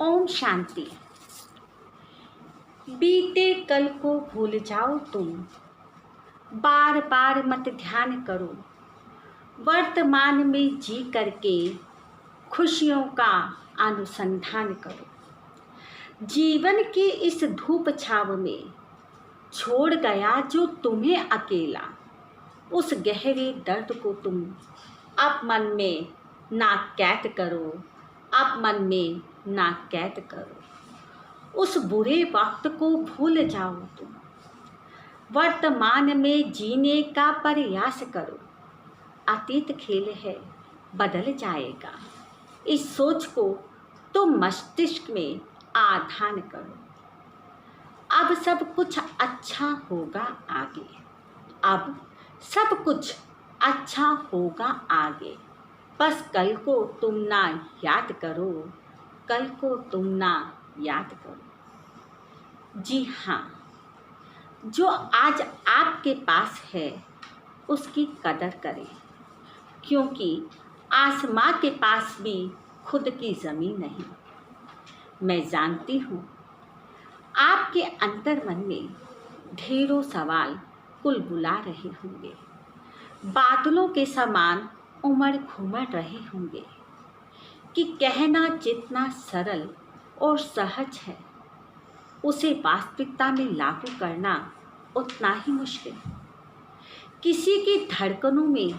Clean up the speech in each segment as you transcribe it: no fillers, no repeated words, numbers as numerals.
ओम शांति। बीते कल को भूल जाओ तुम, बार बार मत ध्यान करो। वर्तमान में जी करके खुशियों का अनुसंधान करो। जीवन के इस धूप छाव में छोड़ गया जो तुम्हें अकेला, उस गहरे दर्द को तुम अब मन में ना कैद करो, अब मन में ना कैद करो। उस बुरे वक्त को भूल जाओ तुम, वर्तमान में जीने का प्रयास करो। अतीत खेल है, बदल जाएगा, इस सोच को तुम मस्तिष्क में आधान करो। अब सब कुछ अच्छा होगा आगे, अब सब कुछ अच्छा होगा आगे। बस कल को तुम ना याद करो, कल को तुम ना याद करो। जी हाँ, जो आज आपके पास है उसकी कदर करें, क्योंकि आसमां के पास भी खुद की ज़मीन नहीं। मैं जानती हूँ आपके अंतर मन में ढेरों सवाल कुलबुला रहे होंगे, बादलों के समान उमड़ घुमड़ रहे होंगे कि कहना जितना सरल और सहज है, उसे वास्तविकता में लागू करना उतना ही मुश्किल। किसी की धड़कनों में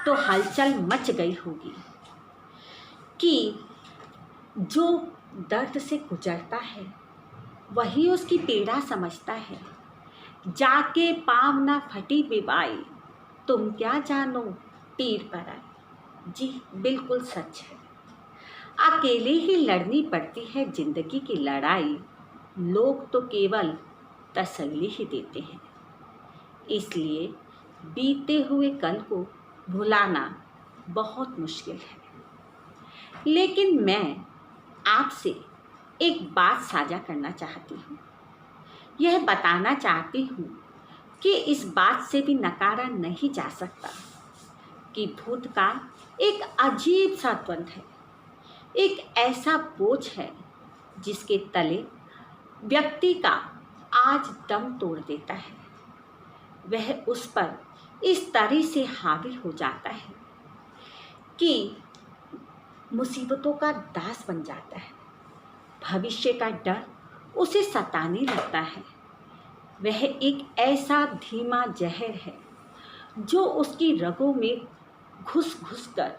तो हलचल मच गई होगी कि जो दर्द से गुजरता है वही उसकी पीड़ा समझता है। जाके पाँव ना फटी बिबाई, तुम क्या जानो पीर पर आई। जी बिल्कुल सच है, अकेले ही लड़नी पड़ती है जिंदगी की लड़ाई। लोग तो केवल तसल्ली ही देते हैं, इसलिए बीते हुए कल को भुलाना बहुत मुश्किल है। लेकिन मैं आपसे एक बात साझा करना चाहती हूँ। यह बताना चाहती हूँ कि इस बात से भी नकारा नहीं जा सकता कि भूतकाल एक अजीब सा द्वंद है, एक ऐसा बोझ है जिसके तले व्यक्ति का आज दम तोड़ देता है। वह उस पर इस तरह से हावी हो जाता है कि मुसीबतों का दास बन जाता है। भविष्य का डर उसे सताने लगता है। वह एक ऐसा धीमा जहर है जो उसकी रगों में घुस घुस कर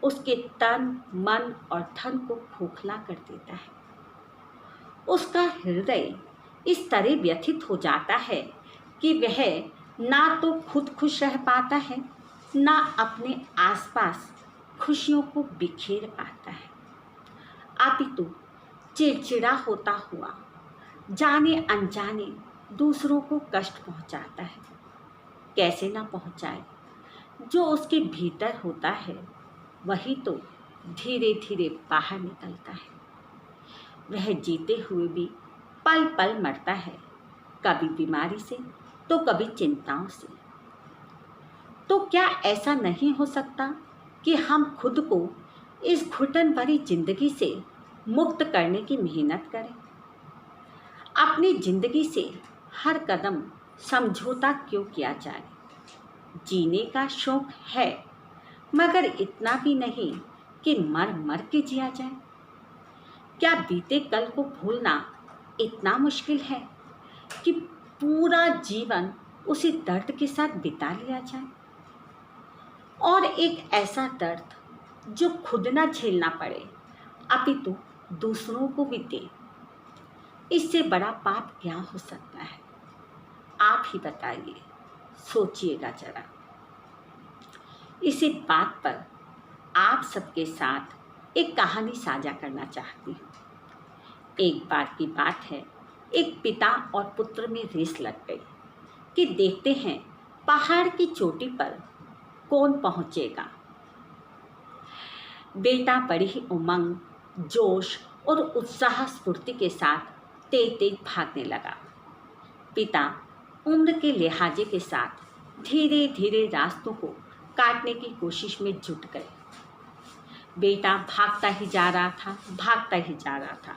उसके तन, मन और धन को खोखला कर देता है। उसका हृदय इस तरह व्यथित हो जाता है कि वह ना तो खुद खुश रह पाता है, ना अपने आसपास खुशियों को बिखेर पाता है, अपितु चिड़चिड़ा होता हुआ जाने अनजाने दूसरों को कष्ट पहुंचाता है। कैसे ना पहुंचाए, जो उसके भीतर होता है वही तो धीरे धीरे बाहर निकलता है। वह जीते हुए भी पल पल मरता है, कभी बीमारी से तो कभी चिंताओं से। तो क्या ऐसा नहीं हो सकता कि हम खुद को इस घुटन भरी जिंदगी से मुक्त करने की मेहनत करें? अपनी जिंदगी से हर कदम समझौता क्यों किया जाए? जीने का शौक है, मगर इतना भी नहीं कि मर मर के जिया जाए। क्या बीते कल को भूलना इतना मुश्किल है कि पूरा जीवन उसी दर्द के साथ बिता लिया जाए? और एक ऐसा दर्द जो खुद ना झेलना पड़े अपितु दूसरों को भी दे। इससे बड़ा पाप क्या हो सकता है? आप ही बताइए, सोचिएगा जरा। इसी बात पर आप सबके साथ एक कहानी साझा करना चाहती हूँ। एक बार की बात है, एक पिता और पुत्र में रेस लग गई कि देखते हैं पहाड़ की चोटी पर कौन पहुँचेगा। बेटा बड़ी ही उमंग, जोश और उत्साह स्फूर्ति के साथ तेज तेज भागने लगा। पिता उम्र के लिहाजे के साथ धीरे धीरे रास्तों को काटने की कोशिश में जुट गए। बेटा भागता ही जा रहा था, भागता ही जा रहा था,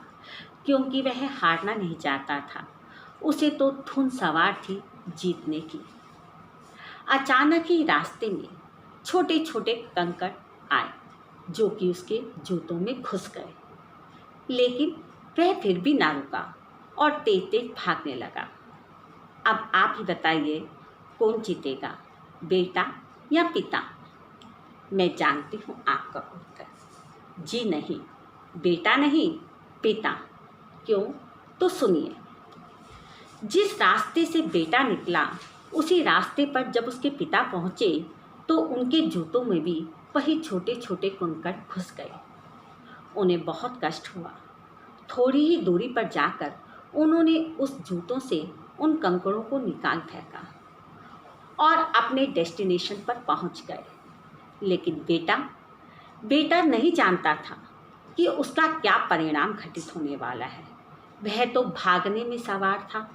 क्योंकि वह हारना नहीं चाहता था। उसे तो धुन सवार थी जीतने की। अचानक ही रास्ते में छोटे छोटे कंकड़ आए जो कि उसके जूतों में घुस गए, लेकिन वह फिर भी ना रुका और तेज तेज भागने लगा। अब आप ही बताइए कौन जीतेगा, बेटा या पिता? मैं जानती हूँ आपका उत्तर। जी नहीं, बेटा नहीं, पिता। क्यों? तो सुनिए। जिस रास्ते से बेटा निकला उसी रास्ते पर जब उसके पिता पहुँचे तो उनके जूतों में भी वही छोटे छोटे कंकड़ घुस गए। उन्हें बहुत कष्ट हुआ। थोड़ी ही दूरी पर जाकर उन्होंने उस जूतों से उन कंकड़ों को निकाल फेंका और अपने डेस्टिनेशन पर पहुंच गए। लेकिन बेटा नहीं जानता था कि उसका क्या परिणाम घटित होने वाला है। वह तो भागने में सवार था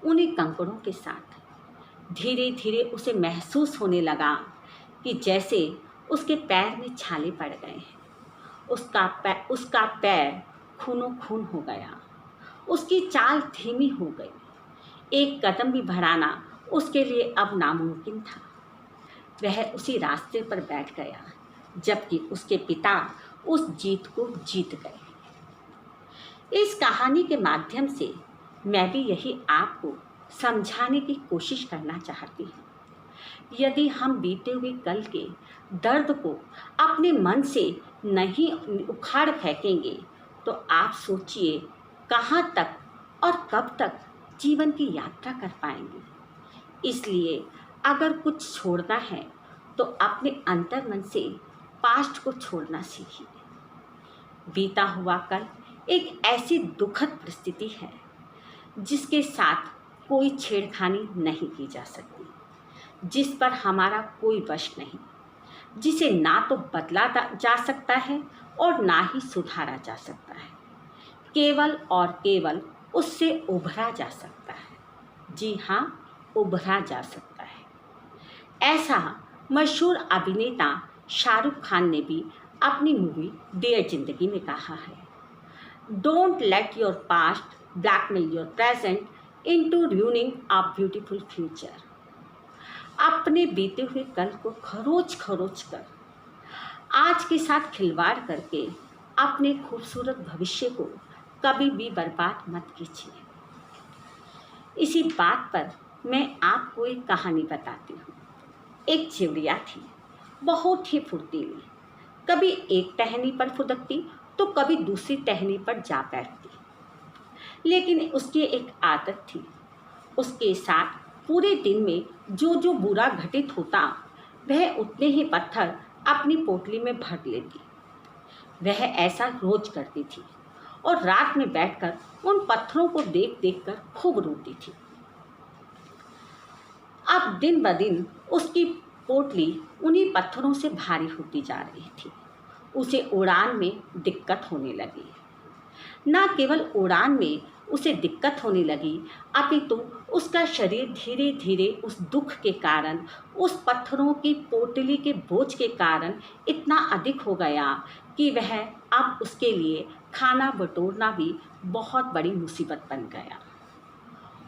उन्हीं कंकड़ों के साथ। धीरे धीरे उसे महसूस होने लगा कि जैसे उसके पैर में छाले पड़ गए हैं। उसका पैर खूनो खून हो गया। उसकी चाल धीमी हो गई। एक कदम भी बढ़ाना उसके लिए अब नामुमकिन था। वह उसी रास्ते पर बैठ गया जबकि उसके पिता उस जीत को जीत गए। इस कहानी के माध्यम से मैं भी यही आपको समझाने की कोशिश करना चाहती हूँ। यदि हम बीते हुए कल के दर्द को अपने मन से नहीं उखाड़ फेंकेंगे तो आप सोचिए कहाँ तक और कब तक जीवन की यात्रा कर पाएंगे। इसलिए अगर कुछ छोड़ना है तो अपने अंतर मन से पास्ट को छोड़ना सीखिए। बीता हुआ कल एक ऐसी दुखद परिस्थिति है जिसके साथ कोई छेड़खानी नहीं की जा सकती, जिस पर हमारा कोई वश नहीं, जिसे ना तो बदला जा सकता है और ना ही सुधारा जा सकता है। केवल और केवल उससे उभरा जा सकता है। जी हाँ, उभरा जा सकता है। ऐसा मशहूर अभिनेता शाहरुख खान ने भी अपनी मूवी डियर जिंदगी में कहा है, don't let your past blackmail your present into ruining a beautiful future. अपने बीते हुए कल को खरोच कर आज के साथ खिलवाड़ करके अपने खूबसूरत भविष्य को कभी भी बर्बाद मत कीजिए। इसी बात पर मैं आपको एक कहानी बताती हूँ। एक चिड़िया थी, बहुत ही फुर्तीली। कभी एक टहनी पर फुदकती तो कभी दूसरी टहनी पर जा बैठती। लेकिन उसकी एक आदत थी, उसके साथ पूरे दिन में जो बुरा घटित होता वह उतने ही पत्थर अपनी पोटली में भर लेती। वह ऐसा रोज करती थी और रात में बैठकर उन पत्थरों को देख देख कर खूब रोती थी। अब दिन ब दिन उसकी पोटली उन्हीं पत्थरों से भारी होती जा रही थी। उसे उड़ान में दिक्कत होने लगी। न केवल उड़ान में उसे दिक्कत होने लगी, अपितु उसका शरीर धीरे धीरे उस दुख के कारण, उस पत्थरों की पोटली के बोझ के कारण इतना अधिक हो गया कि वह अब उसके लिए खाना बटोरना भी बहुत बड़ी मुसीबत बन गया।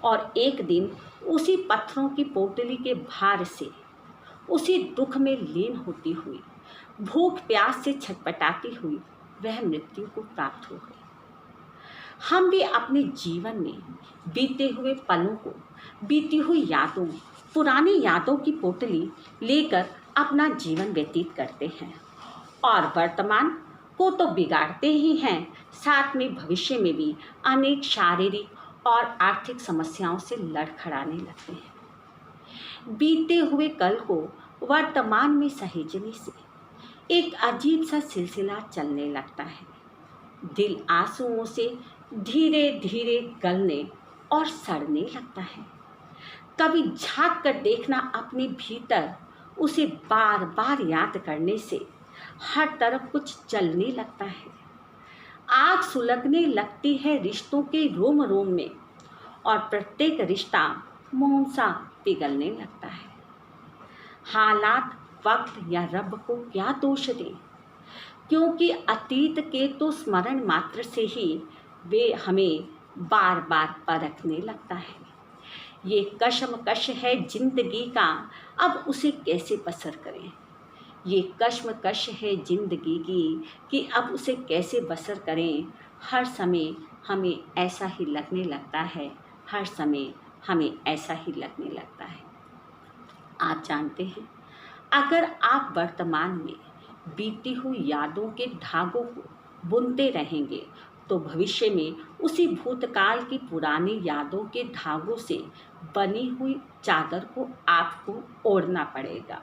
और एक दिन उसी पत्थरों की पोटली के भार से, उसी दुख में लीन होती हुई, भूख प्यास से छटपटाती हुई वह मृत्यु को प्राप्त हो गई। हम भी अपने जीवन में बीते हुए पलों को, बीती हुई यादों, पुरानी यादों की पोटली लेकर अपना जीवन व्यतीत करते हैं और वर्तमान को तो बिगाड़ते ही हैं, साथ में भविष्य में भी अनेक शारीरिक और आर्थिक समस्याओं से लड़खड़ाने लगते हैं। बीते हुए कल को वर्तमान में सहेजने से एक अजीब सा सिलसिला चलने लगता है। दिल आंसुओं से धीरे धीरे गलने और सड़ने लगता है। कभी झांक कर देखना अपने भीतर, उसे बार बार याद करने से हर तरफ कुछ जलने लगता है। आग सुलगने लगती है रिश्तों के रोम रोम में और प्रत्येक रिश्ता मोम सा पिघलने लगता है। हालात, वक्त या रब को क्या दोष दें, क्योंकि अतीत के तो स्मरण मात्र से ही वे हमें बार बार परखने लगता है। ये कश्मकश है जिंदगी का, अब उसे कैसे बसर करें। ये कश्मकश है जिंदगी की कि अब उसे कैसे बसर करें। हर समय हमें ऐसा ही लगने लगता है, हर समय हमें ऐसा ही लगने लगता है। आप जानते हैं, अगर आप वर्तमान में बीती हुई यादों के धागों को बुनते रहेंगे तो भविष्य में उसी भूतकाल की पुरानी यादों के धागों से बनी हुई चादर को आपको ओढ़ना पड़ेगा,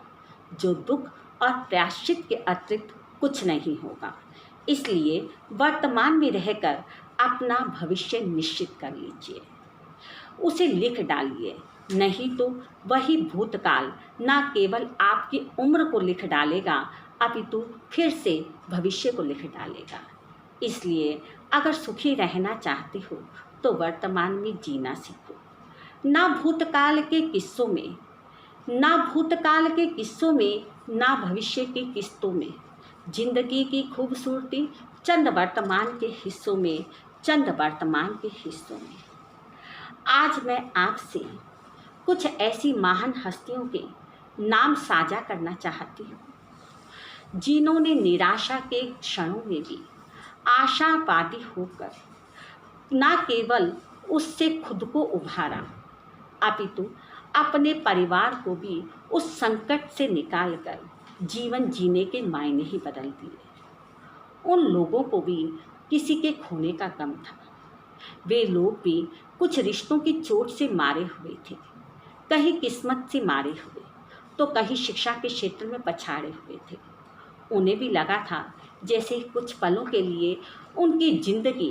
जो दुख और प्रायश्चित के अतिरिक्त कुछ नहीं होगा। इसलिए वर्तमान में रहकर अपना भविष्य निश्चित कर लीजिए, उसे लिख डालिए, नहीं तो वही भूतकाल न केवल आपकी उम्र को लिख डालेगा अपितु फिर से भविष्य को लिख डालेगा। इसलिए अगर सुखी रहना चाहते हो तो वर्तमान में जीना सीखो। ना भूतकाल के किस्सों में, ना भूतकाल के किस्सों में, ना भविष्य की किस्तों में। जिंदगी की खूबसूरती चंद वर्तमान के हिस्सों में, चंद वर्तमान के हिस्सों में। आज मैं आपसे कुछ ऐसी महान हस्तियों के नाम साझा करना चाहती हूँ जिन्होंने निराशा के क्षणों में भी आशावादी होकर न केवल उससे खुद को उभारा अपितु अपने परिवार को भी उस संकट से निकालकर जीवन जीने के मायने ही बदल दिए। उन लोगों को भी किसी के खोने का गम था। वे लोग भी कुछ रिश्तों की चोट से मारे हुए थे, कहीं किस्मत से मारे हुए तो कहीं शिक्षा के क्षेत्र में पछाड़े हुए थे। उन्हें भी लगा था जैसे कुछ पलों के लिए उनकी जिंदगी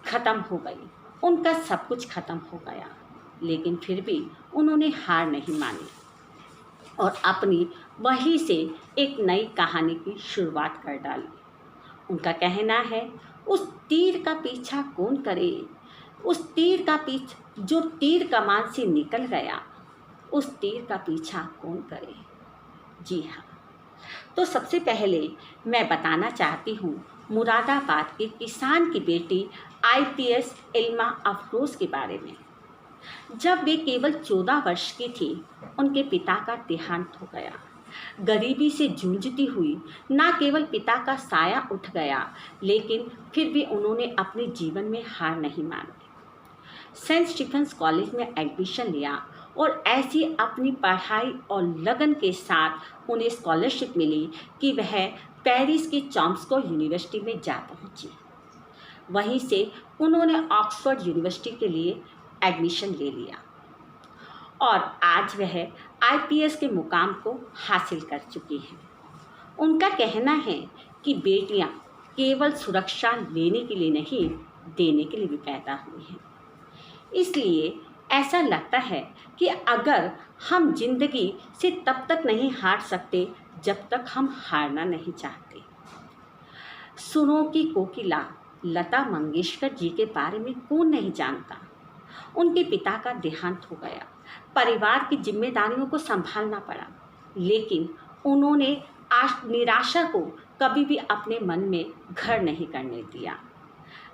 खत्म हो गई, उनका सब कुछ खत्म हो गया, लेकिन फिर भी उन्होंने हार नहीं मानी और अपनी वहीं से एक नई कहानी की शुरुआत कर डाली। उनका कहना है, उस तीर का पीछा कौन करे, उस तीर का पीछा जो तीर कमान से निकल गया, उस तीर का पीछा कौन करे। जी हाँ, तो सबसे पहले मैं बताना चाहती हूँ मुरादाबाद के किसान की बेटी IPS इल्मा अफरोज़ के बारे में। जब वे केवल 14 वर्ष की थी, उनके पिता का देहांत हो गया। गरीबी से जूझती हुई न केवल पिता का साया उठ गया, लेकिन फिर भी उन्होंने अपने जीवन में हार नहीं मानी। सेंट स्टीफेंस कॉलेज में एडमिशन लिया और ऐसी अपनी पढ़ाई और लगन के साथ उन्हें स्कॉलरशिप मिली कि वह पेरिस की चॉम्स्को यूनिवर्सिटी में जा पहुंची। वहीं से उन्होंने ऑक्सफोर्ड यूनिवर्सिटी के लिए एडमिशन ले लिया और आज वह IPS के मुकाम को हासिल कर चुकी हैं। उनका कहना है कि बेटियां केवल सुरक्षा लेने के लिए नहीं, देने के लिए भी पैदा हुई हैं। इसलिए ऐसा लगता है कि अगर हम जिंदगी से तब तक नहीं हार सकते जब तक हम हारना नहीं चाहते। सुनो की कोकिला लता मंगेशकर जी के बारे में कौन नहीं जानता। उनके पिता का देहांत हो गया, परिवार की जिम्मेदारियों को संभालना पड़ा, लेकिन उन्होंने निराशा को कभी भी अपने मन में घर नहीं करने दिया।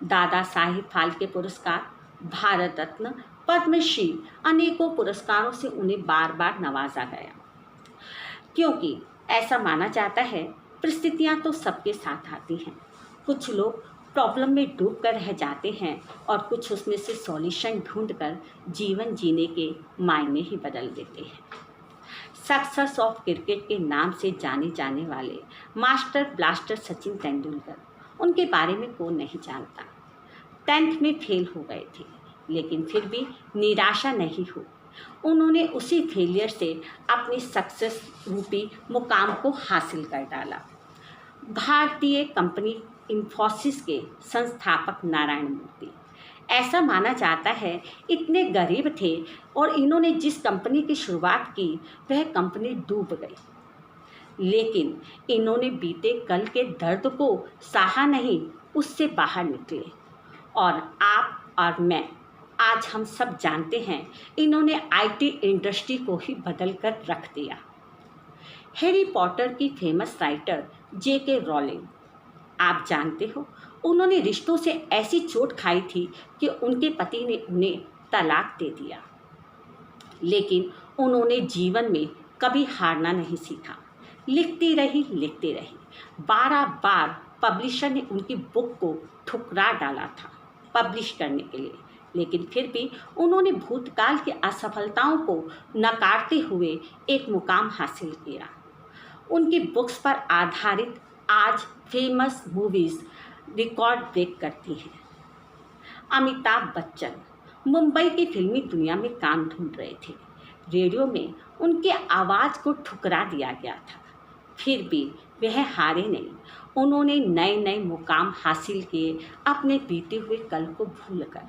दादा साहिब फाल्के पुरस्कार, भारत रत्न, पद्मश्री अनेकों पुरस्कारों से उन्हें बार बार नवाजा गया, क्योंकि ऐसा माना जाता है परिस्थितियां तो सबके साथ आती हैं। कुछ लोग प्रॉब्लम में डूब कर रह जाते हैं और कुछ उसमें से सॉल्यूशन ढूंढकर जीवन जीने के मायने ही बदल देते हैं। सक्सेस ऑफ क्रिकेट के नाम से जाने जाने वाले मास्टर ब्लास्टर सचिन तेंदुलकर, उनके बारे में कौन नहीं जानता। 10th में फेल हो गए थे, लेकिन फिर भी निराशा नहीं हुई। उन्होंने उसी फेलियर से अपनी सक्सेस रूपी मुकाम को हासिल कर डाला। भारतीय कंपनी इन्फोसिस के संस्थापक नारायण मूर्ति, ऐसा माना जाता है इतने गरीब थे और इन्होंने जिस कंपनी की शुरुआत की वह कंपनी डूब गई, लेकिन इन्होंने बीते कल के दर्द को सहा नहीं, उससे बाहर निकले। और आप और मैं, आज हम सब जानते हैं, इन्होंने IT इंडस्ट्री को ही बदल कर रख दिया। हैरी पॉटर की फेमस राइटर JK रॉलिंग आप जानते हो, उन्होंने रिश्तों से ऐसी चोट खाई थी कि उनके पति ने उन्हें तलाक दे दिया, लेकिन उन्होंने जीवन में कभी हारना नहीं सीखा। लिखती रही। 12 बार पब्लिशर ने उनकी बुक को ठुकरा डाला था पब्लिश करने के लिए, लेकिन फिर भी उन्होंने भूतकाल की असफलताओं को नकारते हुए एक मुकाम हासिल किया। उनकी बुक्स पर आधारित आज फेमस मूवीज़ रिकॉर्ड ब्रेक करती हैं। अमिताभ बच्चन मुंबई की फिल्मी दुनिया में काम ढूंढ रहे थे। रेडियो में उनकी आवाज़ को ठुकरा दिया गया था, फिर भी वह हारे नहीं। उन्होंने नए नए मुकाम हासिल किए अपने बीते हुए कल को भूलकर।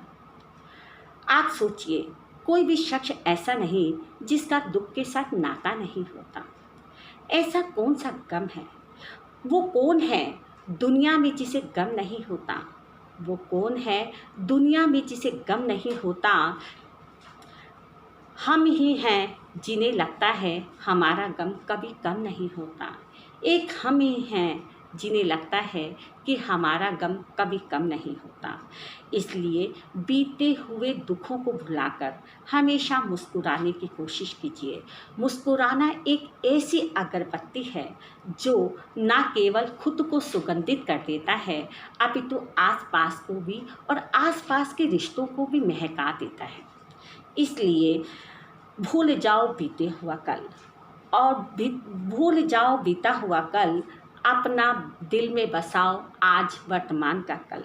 आप सोचिए, कोई भी शख्स ऐसा नहीं जिसका दुख के साथ नाता नहीं होता। ऐसा कौन सा गम है? वो कौन है दुनिया में जिसे गम नहीं होता? वो कौन है दुनिया में जिसे गम नहीं होता? हम ही हैं जिन्हें लगता है हमारा गम कभी कम नहीं होता। एक हम ही हैं जिन्हें लगता है कि हमारा गम कभी कम नहीं होता। इसलिए बीते हुए दुखों को भुलाकर हमेशा मुस्कुराने की कोशिश कीजिए। मुस्कुराना एक ऐसी अगरबत्ती है जो न केवल खुद को सुगंधित कर देता है, अपितु आसपास को भी और आसपास के रिश्तों को भी महका देता है। इसलिए भूल जाओ बीते हुआ कल और भूल जाओ बीता हुआ कल, अपना दिल में बसाओ आज वर्तमान का कल।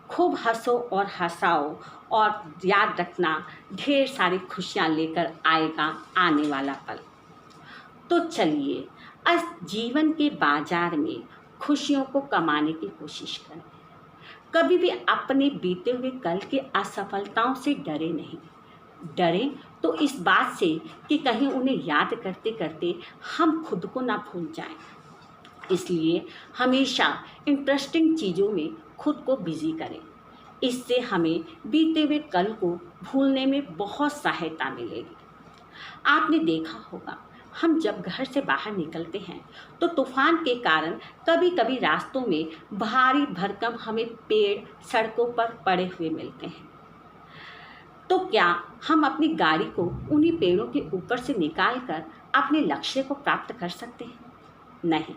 खूब हंसो और हंसाओ और याद रखना ढेर सारी खुशियाँ लेकर आएगा आने वाला पल। तो चलिए आज जीवन के बाजार में खुशियों को कमाने की कोशिश करें। कभी भी अपने बीते हुए कल की असफलताओं से डरे नहीं। डरें तो इस बात से कि कहीं उन्हें याद करते करते हम खुद को ना भूल जाएं। इसलिए हमेशा इंटरेस्टिंग चीज़ों में खुद को बिजी करें। इससे हमें बीते हुए कल को भूलने में बहुत सहायता मिलेगी। आपने देखा होगा, हम जब घर से बाहर निकलते हैं तो तूफान के कारण कभी कभी रास्तों में भारी भरकम हमें पेड़ सड़कों पर पड़े हुए मिलते हैं। तो क्या हम अपनी गाड़ी को उन्हीं पेड़ों के ऊपर से निकालकर अपने लक्ष्य को प्राप्त कर सकते हैं? नहीं,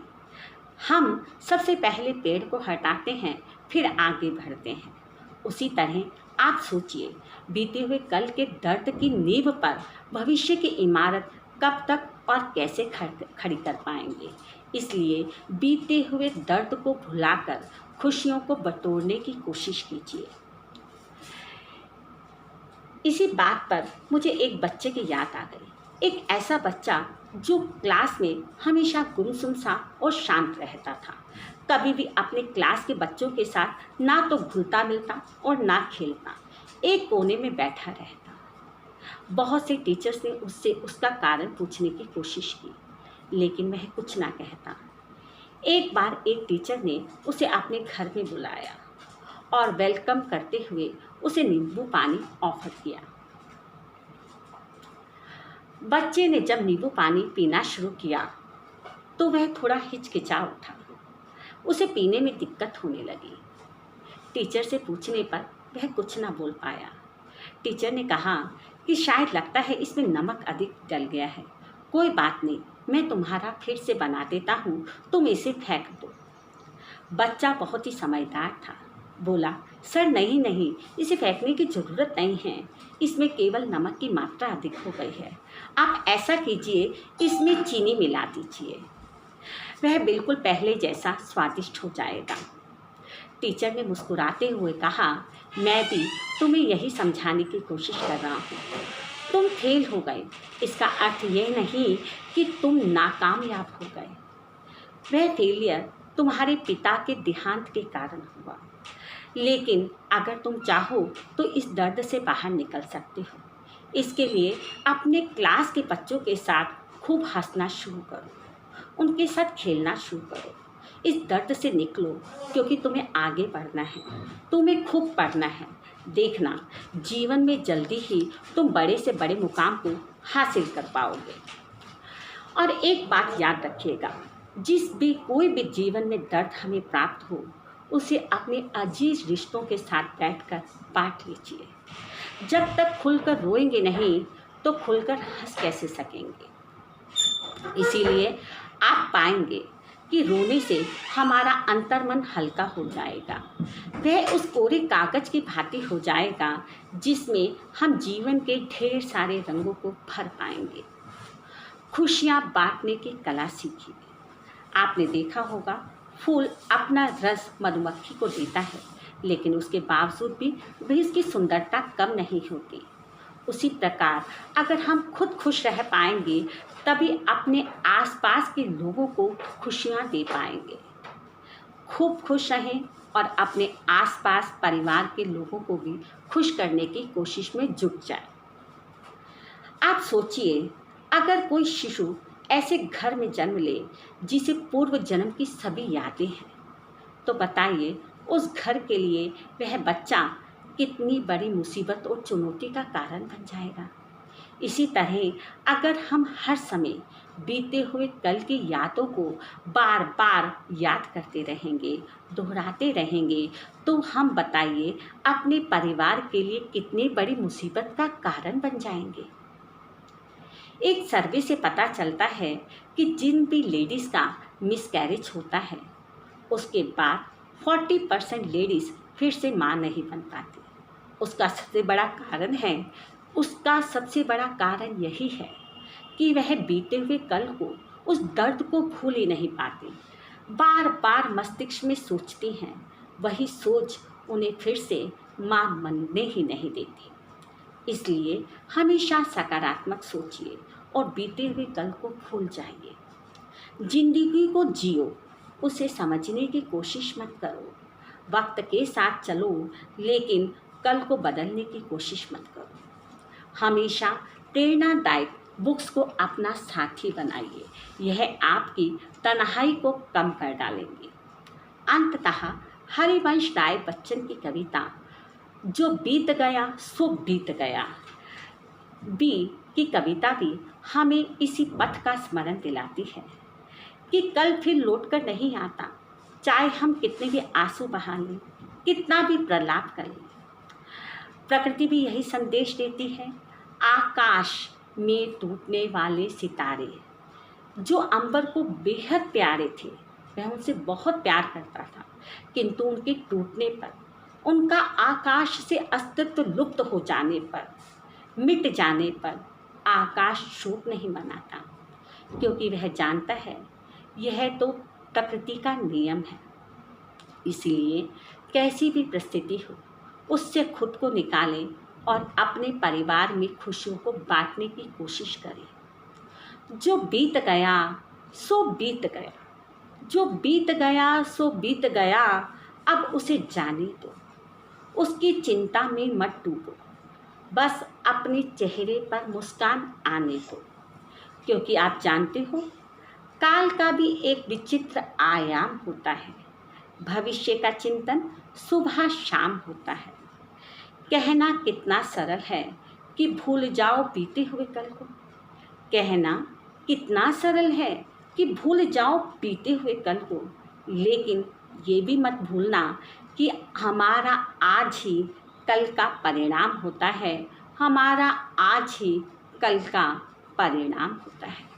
हम सबसे पहले पेड़ को हटाते हैं, फिर आगे बढ़ते हैं। उसी तरह आप सोचिए, बीते हुए कल के दर्द की नींव पर भविष्य की इमारत कब तक और कैसे खड़ी कर पाएंगे। इसलिए बीते हुए दर्द को भुलाकर खुशियों को बटोरने की कोशिश कीजिए। इसी बात पर मुझे एक बच्चे की याद आ गई। एक ऐसा बच्चा जो क्लास में हमेशा गुमसुम सा और शांत रहता था, कभी भी अपने क्लास के बच्चों के साथ ना तो घुलता मिलता और ना खेलता, एक कोने में बैठा रहता। बहुत से टीचर्स ने उससे उसका कारण पूछने की कोशिश की, लेकिन वह कुछ ना कहता। एक बार एक टीचर ने उसे अपने घर में बुलाया और वेलकम करते हुए उसे नींबू पानी ऑफर किया। बच्चे ने जब नींबू पानी पीना शुरू किया तो वह थोड़ा हिचकिचा उठा। उसे पीने में दिक्कत होने लगी। टीचर से पूछने पर वह कुछ ना बोल पाया। टीचर ने कहा कि शायद लगता है इसमें नमक अधिक डल गया है। कोई बात नहीं, मैं तुम्हारा फिर से बना देता हूँ, तुम इसे फेंक दो। बच्चा बहुत ही समझदार था, बोला, सर नहीं, इसे फेंकने की ज़रूरत नहीं है, इसमें केवल नमक की मात्रा अधिक हो गई है। आप ऐसा कीजिए, इसमें चीनी मिला दीजिए, वह बिल्कुल पहले जैसा स्वादिष्ट हो जाएगा। टीचर ने मुस्कुराते हुए कहा, मैं भी तुम्हें यही समझाने की कोशिश कर रहा हूँ। तुम फेल हो गए, इसका अर्थ यह नहीं कि तुम नाकामयाब हो गए। वह फेलियर तुम्हारे पिता के देहांत के कारण हुआ, लेकिन अगर तुम चाहो तो इस दर्द से बाहर निकल सकते हो। इसके लिए अपने क्लास के बच्चों के साथ खूब हंसना शुरू करो, उनके साथ खेलना शुरू करो। इस दर्द से निकलो, क्योंकि तुम्हें आगे बढ़ना है, तुम्हें खूब पढ़ना है। देखना, जीवन में जल्दी ही तुम बड़े से बड़े मुकाम को हासिल कर पाओगे। और एक बात याद रखिएगा, कोई भी जीवन में दर्द हमें प्राप्त हो, उसे अपने अजीज रिश्तों के साथ बैठकर बांट लीजिए। जब तक खुलकर रोएंगे नहीं तो खुलकर हंस कैसे सकेंगे। इसीलिए आप पाएंगे कि रोने से हमारा अंतर्मन हल्का हो जाएगा। वह उस कोरे कागज की भांति हो जाएगा जिसमें हम जीवन के ढेर सारे रंगों को भर पाएंगे। खुशियाँ बांटने की कला सीखिए। आपने देखा होगा, फूल अपना रस मधुमक्खी को देता है, लेकिन उसके बावजूद भी वह इसकी सुंदरता कम नहीं होती। उसी प्रकार अगर हम खुद खुश रह पाएंगे तभी अपने आसपास के लोगों को खुशियाँ दे पाएंगे। खूब खुश रहें और अपने आसपास परिवार के लोगों को भी खुश करने की कोशिश में जुट जाए। आप सोचिए, अगर कोई शिशु ऐसे घर में जन्म ले जिसे पूर्व जन्म की सभी यादें हैं, तो बताइए उस घर के लिए वह बच्चा कितनी बड़ी मुसीबत और चुनौती का कारण बन जाएगा। इसी तरह अगर हम हर समय बीते हुए कल की यादों को बार बार याद करते रहेंगे, दोहराते रहेंगे, तो हम बताइए अपने परिवार के लिए कितनी बड़ी मुसीबत का कारण बन जाएंगे। एक सर्वे से पता चलता है कि जिन भी लेडीज़ का मिसकैरेज होता है उसके बाद 40% लेडीज़ फिर से माँ नहीं बन पाती। उसका सबसे बड़ा कारण यही है कि वह बीते हुए कल को, उस दर्द को भूल ही नहीं पाती। बार बार मस्तिष्क में सोचती हैं, वही सोच उन्हें फिर से माँ बनने ही नहीं देती। इसलिए हमेशा सकारात्मक सोचिए और बीते हुए कल को भूल जाइए। जिंदगी को जियो, उसे समझने की कोशिश मत करो। वक्त के साथ चलो, लेकिन कल को बदलने की कोशिश मत करो। हमेशा प्रेरणादायक बुक्स को अपना साथी बनाइए, यह आपकी तन्हाई को कम कर डालेंगे। अंततः हरिवंश राय बच्चन की कविता जो बीत गया सो बीत गया बी की कविता भी हमें इसी पथ का स्मरण दिलाती है कि कल फिर लौट कर नहीं आता, चाहे हम कितने भी आंसू बहा लें, कितना भी प्रलाप करें। प्रकृति भी यही संदेश देती है। आकाश में टूटने वाले सितारे जो अंबर को बेहद प्यारे थे, वह उनसे बहुत प्यार करता था, किंतु उनके टूटने पर, उनका आकाश से अस्तित्व लुप्त हो जाने पर, मिट जाने पर आकाश शोक नहीं मनाता, क्योंकि वह जानता है यह तो प्रकृति का नियम है। इसलिए कैसी भी परिस्थिति हो, उससे खुद को निकालें और अपने परिवार में खुशियों को बांटने की कोशिश करें। जो बीत गया सो बीत गया, जो बीत गया सो बीत गया, अब उसे जाने दो, उसकी चिंता में मत डूबो, बस अपने चेहरे पर मुस्कान आने दो। क्योंकि आप जानते हो, काल का भी एक विचित्र आयाम होता है। भविष्य का चिंतन सुबह शाम होता है। कहना कितना सरल है कि भूल जाओ बीते हुए कल को। कहना कितना सरल है कि भूल जाओ बीते हुए कल को, लेकिन ये भी मत भूलना कि हमारा आज ही कल का परिणाम होता है। हमारा आज ही कल का परिणाम होता है।